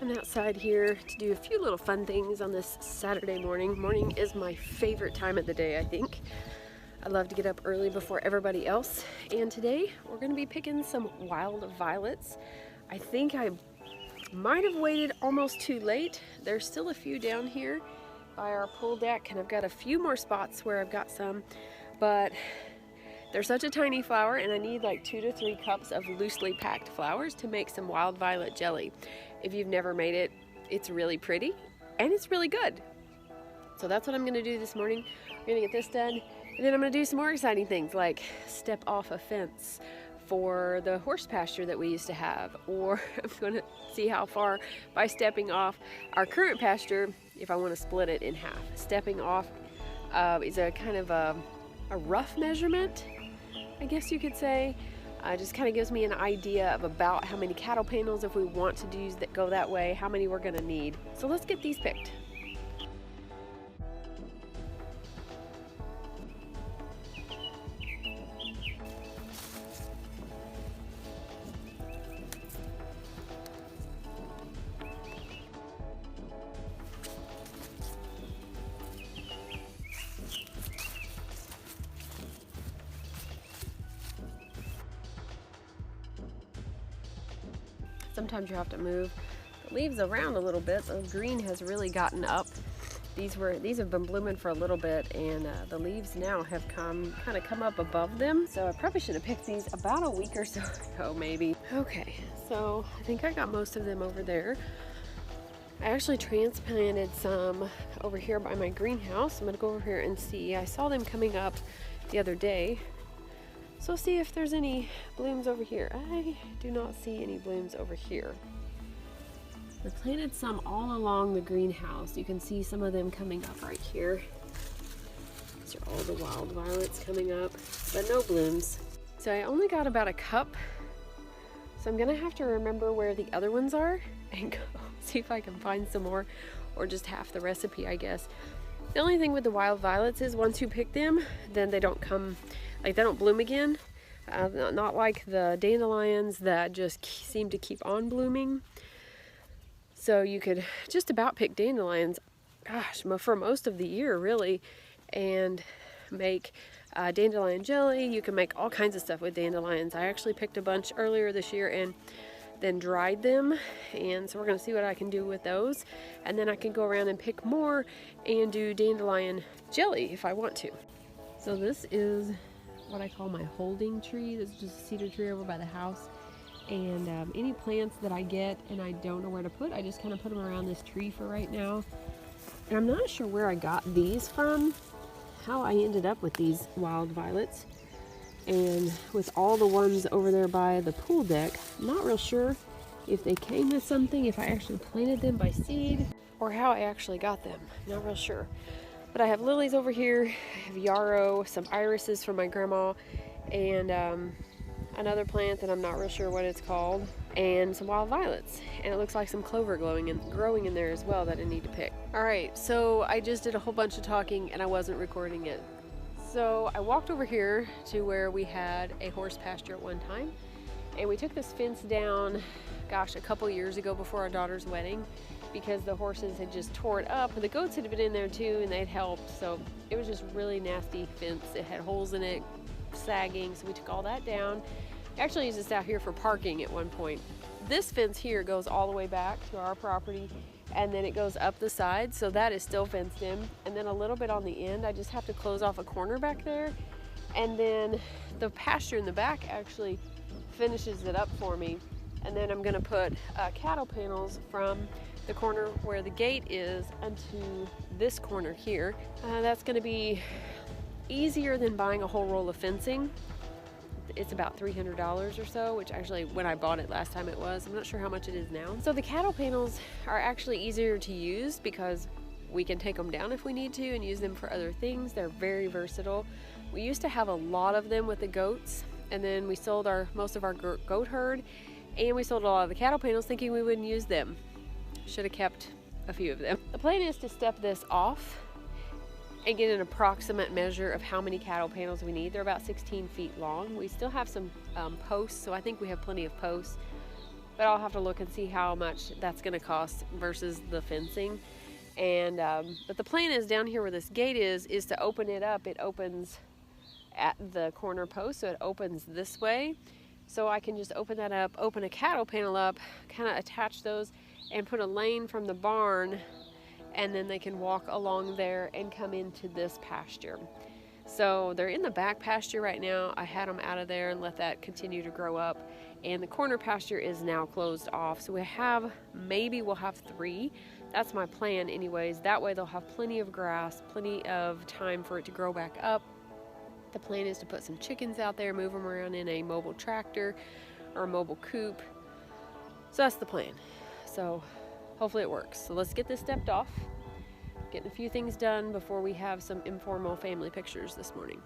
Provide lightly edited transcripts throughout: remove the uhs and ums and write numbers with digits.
I'm outside here to do a few little fun things on this Saturday morning. Morning is my favorite time of the day, I think. I love to get up early before everybody else. And today we're gonna be picking some wild violets. I think I might have waited almost too late. There's still a few down here by our pool deck, and I've got a few more spots where I've got some, but they're such a tiny flower, and I need like 2 to 3 cups of loosely packed flowers to make some wild violet jelly. If you've never made it, it's really pretty and it's really good. So that's what I'm gonna do this morning. We're gonna get this done, and then I'm gonna do some more exciting things like step off a fence for the horse pasture that we used to have, or I'm gonna see how far by stepping off our current pasture, if I wanna split it in half. Stepping off is a kind of a rough measurement, I guess you could say. Just kind of gives me an idea of about how many cattle panels, if we want to do that, go that way, how many we're gonna need. So let's get these picked. Sometimes you have to move the leaves around a little bit. The green has really gotten up. These have been blooming for a little bit, and the leaves now have kind of come up above them. So I probably should have picked these about a week or so ago, maybe. Okay, so I think I got most of them over there. I actually transplanted some over here by my greenhouse. I'm gonna go over here and see. I saw them coming up the other day. So see if there's any blooms over here. I do not see any blooms over here. I planted some all along the greenhouse. You can see some of them coming up right here. These are all the wild violets coming up, but no blooms. So I only got about a cup. So I'm gonna have to remember where the other ones are and go see if I can find some more, or just half the recipe, I guess. The only thing with the wild violets is once you pick them, then they don't come, like they don't bloom again. Not like the dandelions that just seem to keep on blooming. So you could just about pick dandelions, gosh, for most of the year really, and make dandelion jelly. You can make all kinds of stuff with dandelions. I actually picked a bunch earlier this year and then dried them, and so we're gonna see what I can do with those, and then I can go around and pick more and do dandelion jelly if I want to. So this is what I call my holding tree. This is just a cedar tree over by the house, and any plants that I get and I don't know where to put, I just kind of put them around this tree for right now. And I'm not sure where I got these from, how I ended up with these wild violets. And with all the ones over there by the pool deck, I'm not real sure if they came with something, if I actually planted them by seed, or how I actually got them. Not real sure. But I have lilies over here, I have yarrow, some irises from my grandma, and another plant that I'm not real sure what it's called, and some wild violets. And it looks like some clover growing in there as well that I need to pick. All right, so I just did a whole bunch of talking and I wasn't recording it. So I walked over here to where we had a horse pasture at one time, and we took this fence down, gosh, a couple years ago before our daughter's wedding, because the horses had just tore it up. The goats had been in there too, and they'd helped, so it was just really nasty fence. It had holes in it, sagging, so we took all that down. We actually used this out here for parking at one point. This fence here goes all the way back to our property, and then it goes up the side, so that is still fenced in. And then a little bit on the end, I just have to close off a corner back there, and then the pasture in the back actually finishes it up for me. And then I'm gonna put cattle panels from the corner where the gate is onto this corner here. That's gonna be easier than buying a whole roll of fencing. It's about $300 or so, which actually when I bought it last time it was. I'm not sure how much it is now. So the cattle panels are actually easier to use because we can take them down if we need to and use them for other things. They're very versatile. We used to have a lot of them with the goats, and then we sold most of our goat herd, and we sold a lot of the cattle panels thinking we wouldn't use them. Should have kept a few of them. The plan is to step this off and get an approximate measure of how many cattle panels we need. They're about 16 feet long. We still have some posts, so I think we have plenty of posts. but I'll have to look and see how much that's going to cost versus the fencing. And but the plan is down here where this gate is to open it up. It opens at the corner post, so it opens this way. So I can just open that up, open a cattle panel up, kind of attach those and put a lane from the barn, and then they can walk along there and come into this pasture. So they're in the back pasture right now. I had them out of there and let that continue to grow up. And the corner pasture is now closed off. So maybe we'll have 3. That's my plan anyways. That way they'll have plenty of grass, plenty of time for it to grow back up. The plan is to put some chickens out there, move them around in a mobile tractor or a mobile coop. So that's the plan. So hopefully it works. So let's get this stepped off. Getting a few things done before we have some informal family pictures this morning.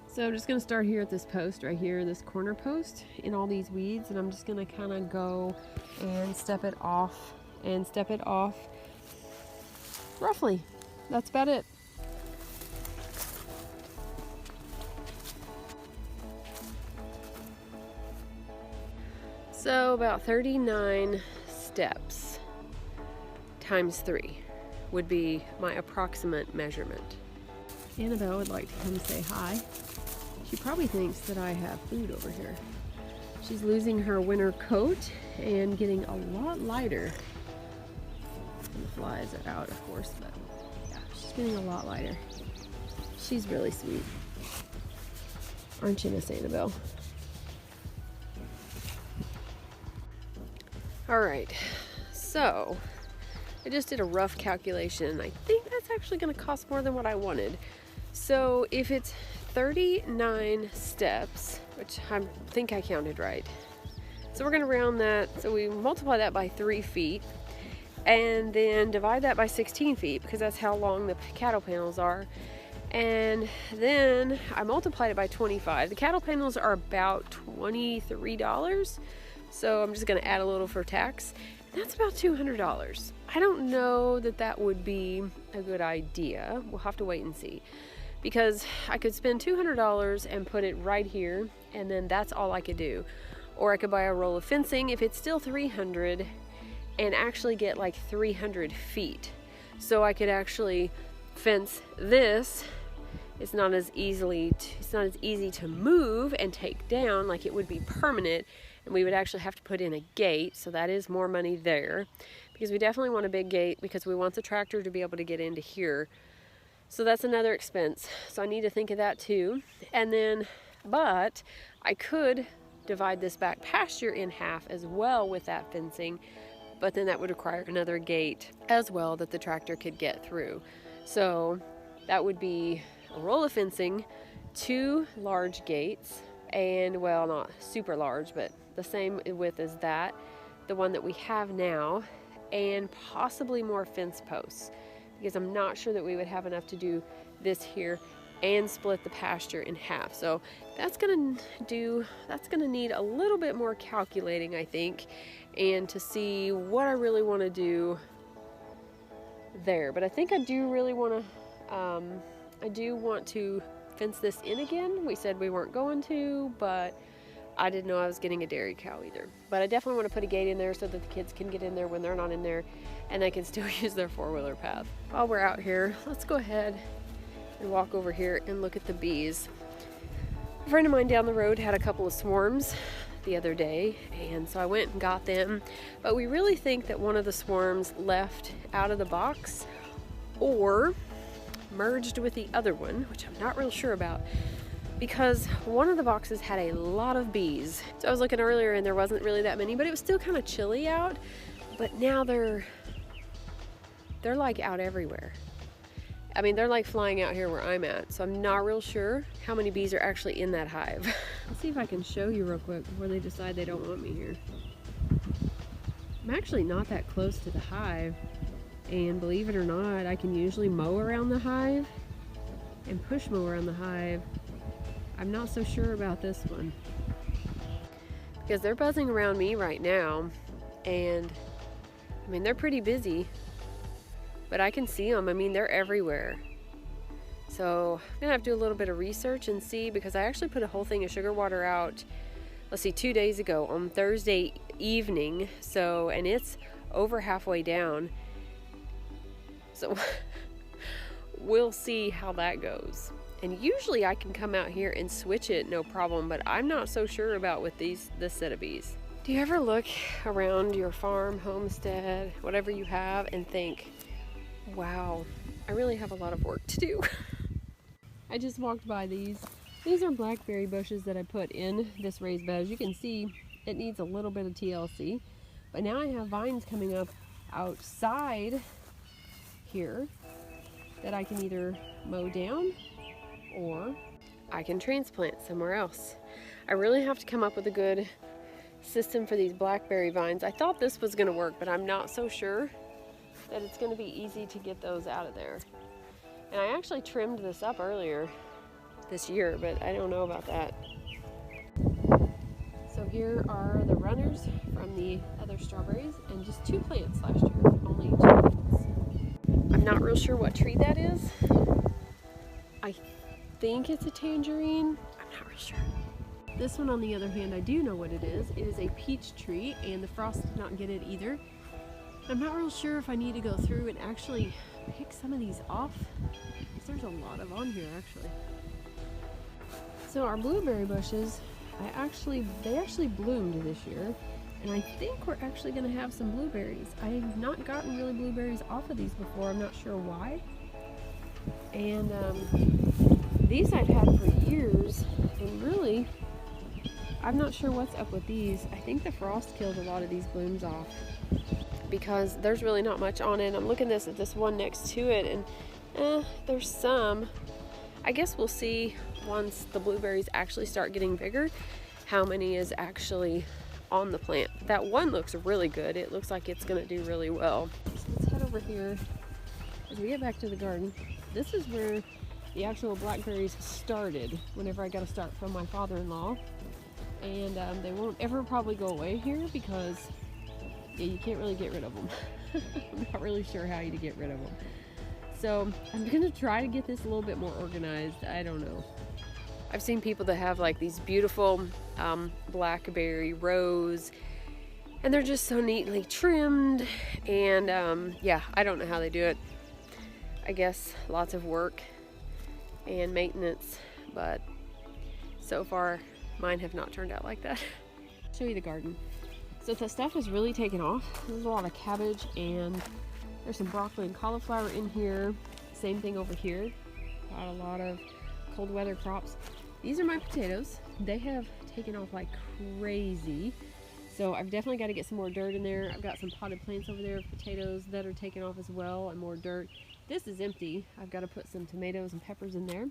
So I'm just going to start here at this post right here, this corner post in all these weeds, and I'm just going to kind of go and step it off roughly. That's about it. So about 39 steps times 3 would be my approximate measurement. Annabelle would like to come say hi. She probably thinks that I have food over here. She's losing her winter coat and getting a lot lighter. And the flies are out, of course, but yeah, she's getting a lot lighter. She's really sweet. Aren't you, Miss Annabelle? All right, so I just did a rough calculation. I think that's actually going to cost more than what I wanted. So if it's 39 steps, which I think I counted right. So we're going to round that. So we multiply that by 3 feet and then divide that by 16 feet because that's how long the cattle panels are. And then I multiplied it by 25. The cattle panels are about $23. So I'm just going to add a little for tax. That's about $200. I don't know that that would be a good idea. We'll have to wait and see. Because I could spend $200 and put it right here, and then that's all I could do. Or I could buy a roll of fencing if it's still $300 and actually get like 300 feet. So I could actually fence this. It's not as easy to move and take down like it would be permanent, and we would actually have to put in a gate, so that is more money there. Because we definitely want a big gate because we want the tractor to be able to get into here. So that's another expense. So I need to think of that too. And then, but I could divide this back pasture in half as well with that fencing, but then that would require another gate as well that the tractor could get through. So that would be a roll of fencing, 2 large gates, and well, not super large, but the same width as that, the one that we have now, and possibly more fence posts. Because I'm not sure that we would have enough to do this here and split the pasture in half. So that's gonna need a little bit more calculating, I think, and to see what I really want to do there. But I think I do really want to fence this in again. We said we weren't going to, but I didn't know I was getting a dairy cow either. But I definitely want to put a gate in there so that the kids can get in there when they're not in there and they can still use their 4-wheeler path. While we're out here, let's go ahead and walk over here and look at the bees. A friend of mine down the road had a couple of swarms the other day, and so I went and got them. But we really think that one of the swarms left out of the box or merged with the other one, which I'm not real sure about, because one of the boxes had a lot of bees. So I was looking earlier and there wasn't really that many, but it was still kind of chilly out. But now they're like out everywhere. I mean, they're like flying out here where I'm at. So I'm not real sure how many bees are actually in that hive. Let's see if I can show you real quick before they decide they don't want me here. I'm actually not that close to the hive. And believe it or not, I can usually mow around the hive and push mow around the hive. I'm not so sure about this one because they're buzzing around me right now, and I mean, they're pretty busy, but I can see them. I mean, they're everywhere. So I'm gonna have to do a little bit of research and see, because I actually put a whole thing of sugar water out let's see, 2 days ago on Thursday evening. So, and it's over halfway down. So we'll see how that goes. And usually I can come out here and switch it no problem, but I'm not so sure about with this set of bees. Do you ever look around your farm, homestead, whatever you have, and think, wow, I really have a lot of work to do? I just walked by these. These are blackberry bushes that I put in this raised bed. As you can see, it needs a little bit of TLC. But now I have vines coming up outside here that I can either mow down or I can transplant somewhere else. I really have to come up with a good system for these blackberry vines. I thought this was going to work, but I'm not so sure that it's going to be easy to get those out of there. And I actually trimmed this up earlier this year, but I don't know about that. So here are the runners from the other strawberries, and just 2 plants last year, only 2 plants. I'm not real sure what tree that is. I think it's a tangerine. I'm not real sure. This one, on the other hand, I do know what it is. It is a peach tree, and the frost did not get it either. I'm not real sure if I need to go through and actually pick some of these off, because there's a lot of on here actually. So our blueberry bushes, they actually bloomed this year, and I think we're actually going to have some blueberries. I have not gotten really blueberries off of these before. I'm not sure why. And these I've had for years, and really, I'm not sure what's up with these. I think the frost killed a lot of these blooms off, because there's really not much on it. I'm looking at this one next to it, and there's some. I guess we'll see once the blueberries actually start getting bigger how many is actually on the plant. That one looks really good. It looks like it's going to do really well. So let's head over here as we get back to the garden. This is where the actual blackberries started whenever I got a start from my father-in-law, and they won't ever probably go away here because you can't really get rid of them. I'm not really sure how to get rid of them. So I'm gonna try to get this a little bit more organized. I don't know. I've seen people that have like these beautiful blackberry rows, and they're just so neatly trimmed, and yeah, I don't know how they do it. I guess lots of work and maintenance, but so far mine have not turned out like that. Show you the garden. So the stuff has really taken off. There's a lot of cabbage, and there's some broccoli and cauliflower in here. Same thing over here. Got a lot of cold weather crops. These are my potatoes. They have taken off like crazy. So I've definitely got to get some more dirt in there. I've got some potted plants over there of potatoes that are taking off as well, and more dirt. This is empty. I've got to put some tomatoes and peppers in there.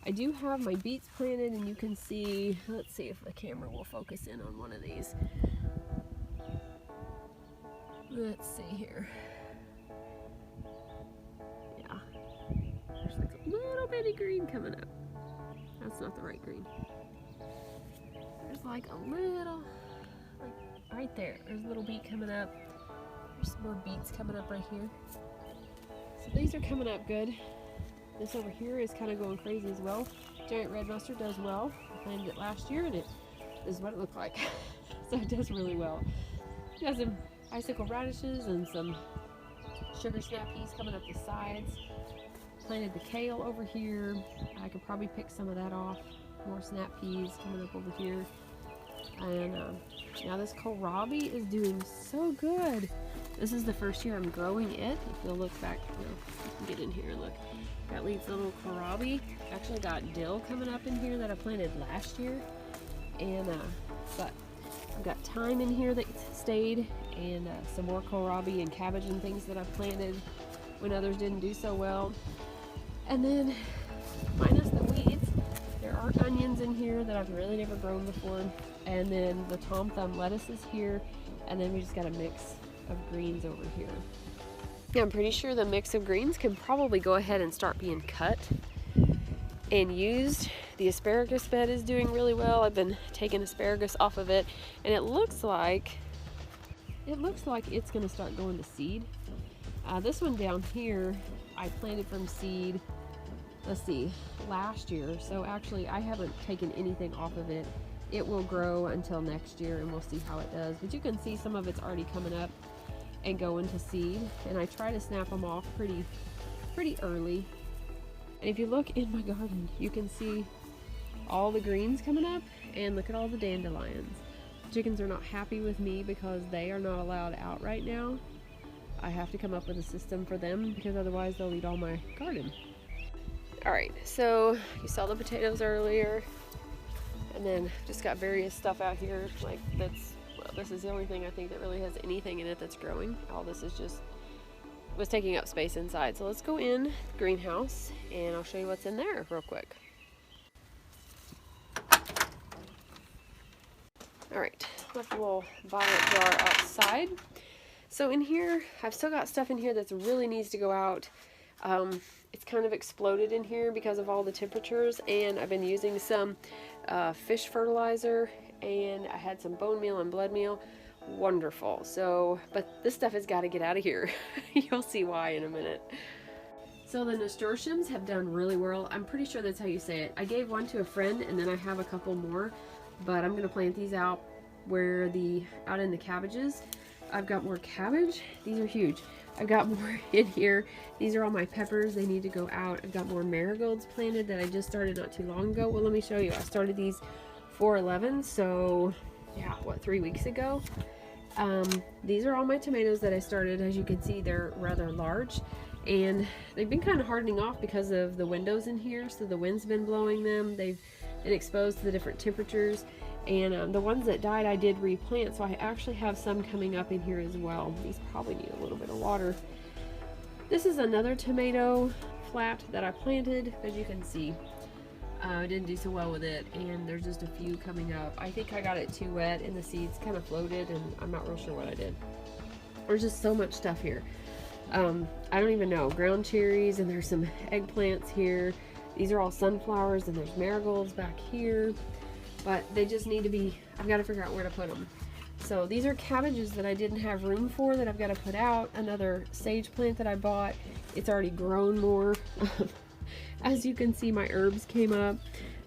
I do have my beets planted, and you can see, let's see if the camera will focus in on one of these. Let's see here. Yeah, there's like a little bitty green coming up. That's not the right green. There's like a little, like right there. There's a little beet coming up. There's some more beets coming up right here. So these are coming up good. This over here is kind of going crazy as well. Giant red mustard does well. I planted it last year, and this is what it looked like. So it does really well. It has some icicle radishes and some sugar snap peas coming up the sides. Planted the kale over here. I could probably pick some of that off. More snap peas coming up over here. And now this kohlrabi is doing so good. This is the first year I'm growing it. If you'll look back, you can get in here and look. Got leaves little kohlrabi. Actually got dill coming up in here that I planted last year. And but I've got thyme in here that stayed, and some more kohlrabi and cabbage and things that I planted when others didn't do so well. And then, minus the weeds, there are onions in here that I've really never grown before. And then the Tom Thumb lettuce is here. And then we just got a mix of greens over here. Yeah, I'm pretty sure the mix of greens can probably go ahead and start being cut and used. The asparagus bed is doing really well. I've been taking asparagus off of it, and it looks like it's going to start going to seed. This one down here I planted from seed, let's see, last year. So actually I haven't taken anything off of it it will grow until next year and we'll see how it does. But you can see some of it's already coming up and going to seed, and I try to snap them off pretty early. And if you look in my garden, you can see all the greens coming up, and look at all the dandelions. Chickens are not happy with me because they are not allowed out right now. I have to come up with a system for them because otherwise they'll eat all my garden. Alright, so you saw the potatoes earlier, and then just got various stuff out here. Like this is the only thing I think that really has anything in it that's growing. All this is just was taking up space inside. So let's go in the greenhouse and I'll show you what's in there real quick. Alright, left the little violet jar outside. So in here, I've still got stuff in here that really needs to go out. It's kind of exploded in here because of all the temperatures, and I've been using some fish fertilizer, and I had some bone meal and blood meal. Wonderful. So, but this stuff has got to get out of here. You'll see why in a minute. So the nasturtiums have done really well. I'm pretty sure that's how you say it. I gave one to a friend, and then I have a couple more, but I'm going to plant these out out in the cabbages. I've got more cabbage. These are huge. I've got more in here. These are all my peppers. They need to go out. I've got more marigolds planted that I just started not too long ago. Well, let me show you. I started these 4/11, so yeah, what, 3 weeks ago? These are all my tomatoes that I started. As you can see, they're rather large, and they've been kind of hardening off because of the windows in here, so the wind's been blowing them. They've been exposed to the different temperatures, and the ones that died I did replant, so I actually have some coming up in here as well. These probably need a little bit of water. This is another tomato flat that I planted. As you can see, I didn't do so well with it, and there's just a few coming up. I think I got it too wet and the seeds kind of floated, and I'm not real sure what I did. There's just so much stuff here. I don't even know. Ground cherries, and there's some eggplants here. These are all sunflowers, and there's marigolds back here. But they just need to be, I've got to figure out where to put them. So these are cabbages that I didn't have room for that I've got to put out. Another sage plant that I bought. It's already grown more. As you can see, my herbs came up.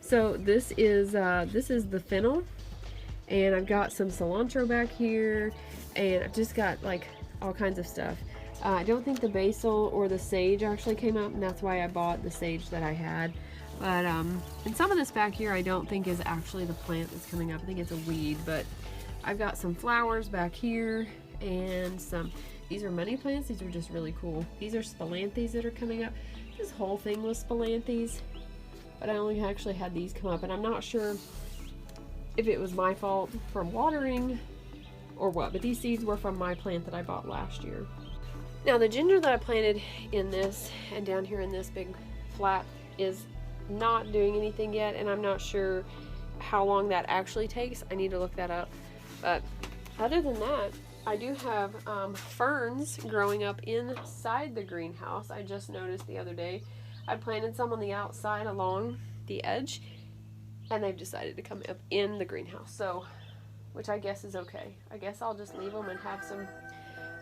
So this is the fennel, and I've got some cilantro back here, and I've just got like all kinds of stuff. I don't think the basil or the sage actually came up, and that's why I bought the sage that I had. But and some of this back here I don't think is actually the plant that's coming up. I think it's a weed. But I've got some flowers back here, and these are money plants. These are just really cool. These are spilanthes that are coming up. This whole thing was spilanthes, but I only actually had these come up, and I'm not sure if it was my fault from watering or what, but these seeds were from my plant that I bought last year. Now the ginger that I planted in this and down here in this big flat is not doing anything yet, and I'm not sure how long that actually takes. I need to look that up. But other than that, I do have ferns growing up inside the greenhouse. I just noticed the other day. I planted some on the outside along the edge, and they've decided to come up in the greenhouse. So, which I guess is okay. I guess I'll just leave them and have some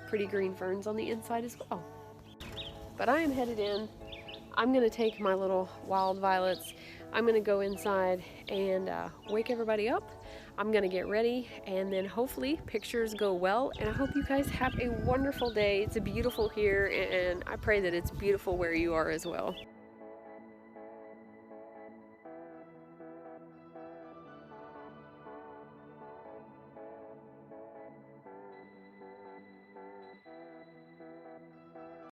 pretty green ferns on the inside as well. But I am headed in. I'm gonna take my little wild violets. I'm gonna go inside and wake everybody up. I'm gonna get ready, and then hopefully pictures go well, and I hope you guys have a wonderful day. It's beautiful here, and I pray that it's beautiful where you are as well.